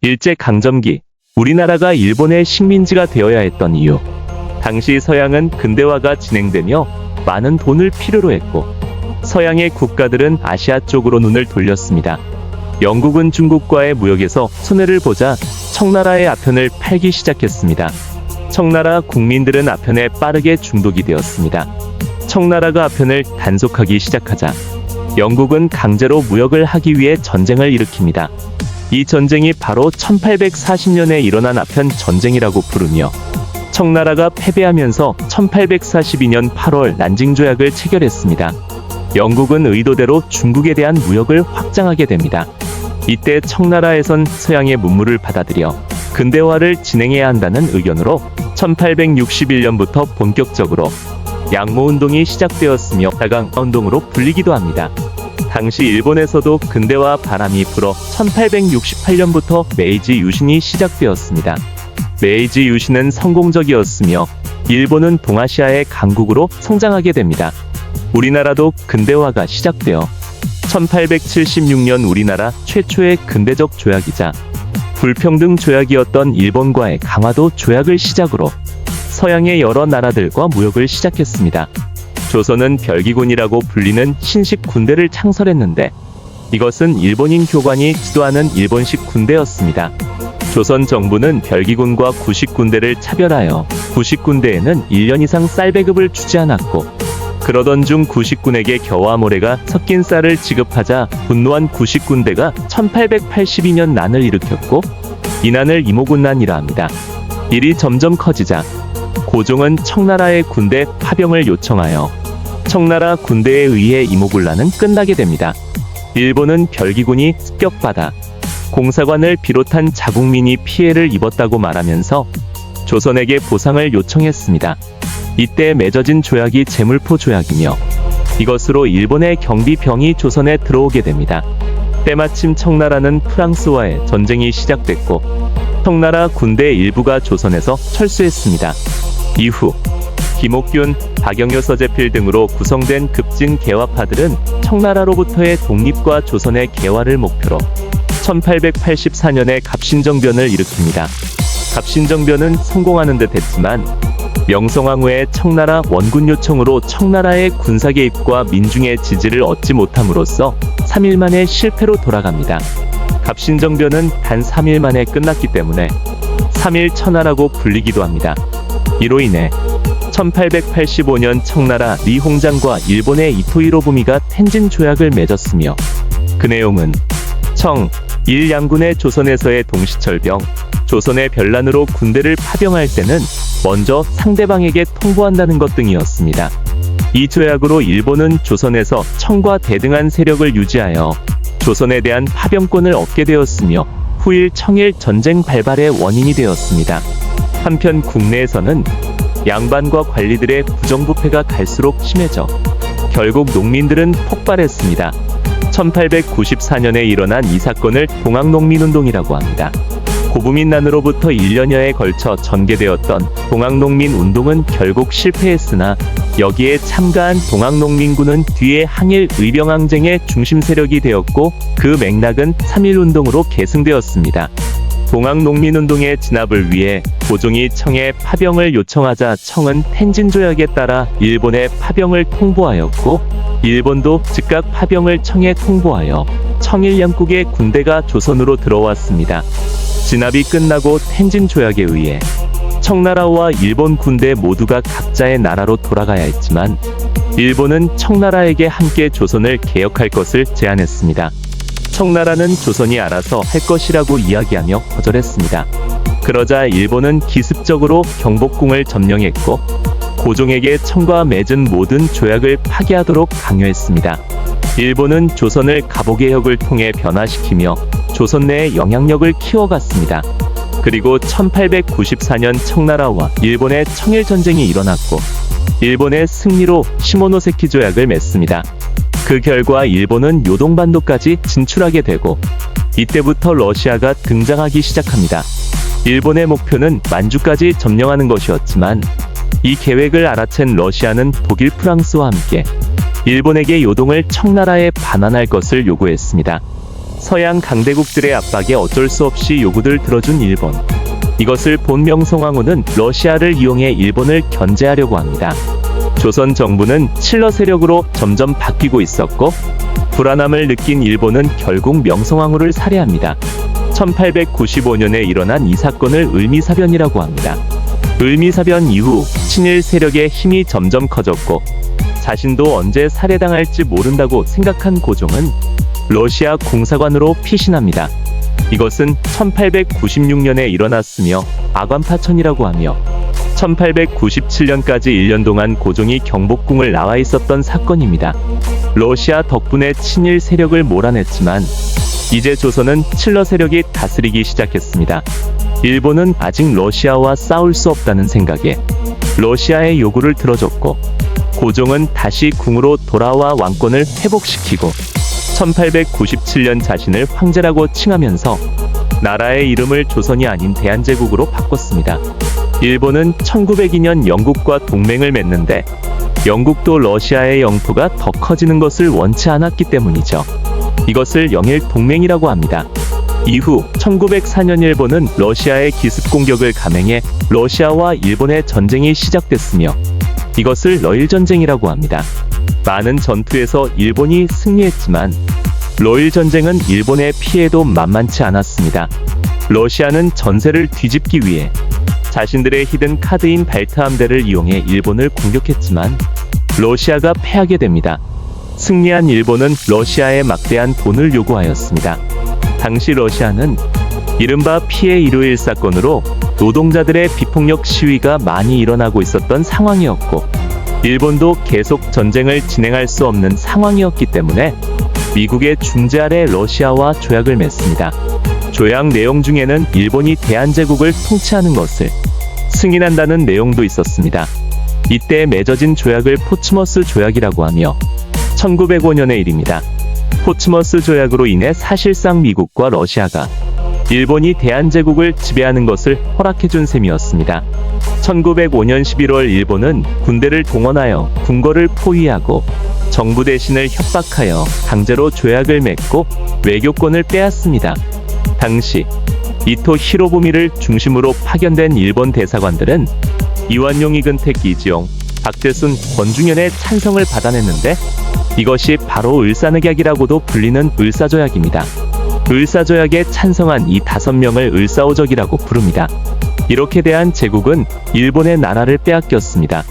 일제강점기, 우리나라가 일본의 식민지가 되어야 했던 이유. 당시 서양은 근대화가 진행되며 많은 돈을 필요로 했고, 서양의 국가들은 아시아 쪽으로 눈을 돌렸습니다. 영국은 중국과의 무역에서 손해를 보자 청나라의 아편을 팔기 시작했습니다. 청나라 국민들은 아편에 빠르게 중독이 되었습니다. 청나라가 아편을 단속하기 시작하자 영국은 강제로 무역을 하기 위해 전쟁을 일으킵니다. 이 전쟁이 바로 1840년에 일어난 아편 전쟁이라고 부르며, 청나라가 패배하면서 1842년 8월 난징 조약을 체결했습니다. 영국은 의도대로 중국에 대한 무역을 확장하게 됩니다. 이때 청나라에선 서양의 문물을 받아들여 근대화를 진행해야 한다는 의견으로 1861년부터 본격적으로 양모운동이 시작되었으며 다강운동으로 불리기도 합니다. 당시 일본에서도 근대화 바람이 불어 1868년부터 메이지 유신이 시작되었습니다. 메이지 유신은 성공적이었으며 일본은 동아시아의 강국으로 성장하게 됩니다. 우리나라도 근대화가 시작되어 1876년 우리나라 최초의 근대적 조약이자 불평등 조약이었던 일본과의 강화도 조약을 시작으로 서양의 여러 나라들과 무역을 시작했습니다. 조선은 별기군이라고 불리는 신식 군대를 창설했는데, 이것은 일본인 교관이 지도하는 일본식 군대였습니다. 조선 정부는 별기군과 구식군대를 차별하여 구식군대에는 1년 이상 쌀 배급을 주지 않았고, 그러던 중 구식군에게 겨와 모래가 섞인 쌀을 지급하자 분노한 구식군대가 1882년 난을 일으켰고, 이 난을 이모군난이라 합니다. 일이 점점 커지자 고종은 청나라의 군대 파병을 요청하여 청나라 군대에 의해 이모군난은 끝나게 됩니다. 일본은 별기군이 습격받아 공사관을 비롯한 자국민이 피해를 입었다고 말하면서 조선에게 보상을 요청했습니다. 이때 맺어진 조약이 제물포 조약이며, 이것으로 일본의 경비병이 조선에 들어오게 됩니다. 때마침 청나라는 프랑스와의 전쟁이 시작됐고, 청나라 군대 일부가 조선에서 철수했습니다. 이후 김옥균, 박영효 서재필 등으로 구성된 급진 개화파들은 청나라로부터의 독립과 조선의 개화를 목표로 1884년에 갑신정변을 일으킵니다. 갑신정변은 성공하는 듯 했지만 명성황후의 청나라 원군 요청으로 청나라의 군사 개입과 민중의 지지를 얻지 못함으로써 3일 만에 실패로 돌아갑니다. 갑신정변은 단 3일 만에 끝났기 때문에 3일 천하라고 불리기도 합니다. 이로 인해 1885년 청나라 리홍장과 일본의 이토 히로부미가 텐진 조약을 맺었으며, 그 내용은 청, 일 양군의 조선에서의 동시철병, 조선의 별난으로 군대를 파병할 때는 먼저 상대방에게 통보한다는 것 등이었습니다. 이 조약으로 일본은 조선에서 청과 대등한 세력을 유지하여 조선에 대한 파병권을 얻게 되었으며, 후일 청일 전쟁 발발의 원인이 되었습니다. 한편 국내에서는 양반과 관리들의 부정부패가 갈수록 심해져 결국 농민들은 폭발했습니다. 1894년에 일어난 이 사건을 동학농민운동이라고 합니다. 고부민난으로부터 1년여에 걸쳐 전개되었던 동학농민운동은 결국 실패했으나, 여기에 참가한 동학농민군은 뒤에 항일 의병항쟁의 중심 세력이 되었고, 그 맥락은 3.1운동으로 계승되었습니다. 동학농민운동의 진압을 위해 고종이 청에 파병을 요청하자 청은 텐진 조약에 따라 일본에 파병을 통보하였고, 일본도 즉각 파병을 청에 통보하여 청일 양국의 군대가 조선으로 들어왔습니다. 진압이 끝나고 텐진 조약에 의해 청나라와 일본 군대 모두가 각자의 나라로 돌아가야 했지만, 일본은 청나라에게 함께 조선을 개혁할 것을 제안했습니다. 청나라는 조선이 알아서 할 것이라고 이야기하며 거절했습니다. 그러자 일본은 기습적으로 경복궁을 점령했고, 고종에게 청과 맺은 모든 조약을 파기하도록 강요했습니다. 일본은 조선을 갑오개혁을 통해 변화시키며 조선 내의 영향력을 키워갔습니다. 그리고 1894년 청나라와 일본의 청일전쟁이 일어났고, 일본의 승리로 시모노세키 조약을 맺습니다. 그 결과 일본은 요동반도까지 진출하게 되고, 이때부터 러시아가 등장하기 시작합니다. 일본의 목표는 만주까지 점령하는 것이었지만, 이 계획을 알아챈 러시아는 독일, 프랑스와 함께 일본에게 요동을 청나라에 반환할 것을 요구했습니다. 서양 강대국들의 압박에 어쩔 수 없이 요구를 들어준 일본. 이것을 본 명성황후는 러시아를 이용해 일본을 견제하려고 합니다. 조선 정부는 칠러 세력으로 점점 바뀌고 있었고 불안함을 느낀 일본은 결국 명성황후를 살해합니다. 1895년에 일어난 이 사건을 을미사변이라고 합니다. 을미사변 이후 친일 세력의 힘이 점점 커졌고 자신도 언제 살해당할지 모른다고 생각한 고종은 러시아 공사관으로 피신합니다. 이것은 1896년에 일어났으며 아관파천이라고 하며 1897년까지 1년 동안 고종이 경복궁을 나와 있었던 사건입니다. 러시아 덕분에 친일 세력을 몰아냈지만 이제 조선은 칠러 세력이 다스리기 시작했습니다. 일본은 아직 러시아와 싸울 수 없다는 생각에 러시아의 요구를 들어줬고 고종은 다시 궁으로 돌아와 왕권을 회복시키고 1897년 자신을 황제라고 칭하면서 나라의 이름을 조선이 아닌 대한제국으로 바꿨습니다. 일본은 1902년 영국과 동맹을 맺는데 영국도 러시아의 영토가 더 커지는 것을 원치 않았기 때문이죠. 이것을 영일 동맹이라고 합니다. 이후 1904년 일본은 러시아의 기습 공격을 감행해 러시아와 일본의 전쟁이 시작됐으며 이것을 러일전쟁이라고 합니다. 많은 전투에서 일본이 승리했지만 러일전쟁은 일본의 피해도 만만치 않았습니다. 러시아는 전세를 뒤집기 위해 자신들의 히든 카드인 발트 함대를 이용해 일본을 공격했지만 러시아가 패하게 됩니다. 승리한 일본은 러시아에 막대한 돈을 요구하였습니다. 당시 러시아는 이른바 피해 일요일 사건으로 노동자들의 비폭력 시위가 많이 일어나고 있었던 상황이었고 일본도 계속 전쟁을 진행할 수 없는 상황이었기 때문에 미국의 중재 아래 러시아와 조약을 맺습니다. 조약 내용 중에는 일본이 대한제국을 통치하는 것을 승인한다는 내용도 있었습니다. 이때 맺어진 조약을 포츠머스 조약이라고 하며 1905년의 일입니다. 포츠머스 조약으로 인해 사실상 미국과 러시아가 일본이 대한제국을 지배하는 것을 허락해준 셈이었습니다. 1905년 11월 일본은 군대를 동원하여 궁궐을 포위하고 정부 대신을 협박하여 강제로 조약을 맺고 외교권을 빼앗습니다. 당시 이토 히로부미를 중심으로 파견된 일본 대사관들은 이완용, 이근택, 이지용, 박대순, 권중현의 찬성을 받아냈는데 이것이 바로 을사늑약이라고도 불리는 을사조약입니다. 을사조약에 찬성한 이 5명을 을사오적이라고 부릅니다. 이렇게 대한 제국은 일본의 나라를 빼앗겼습니다.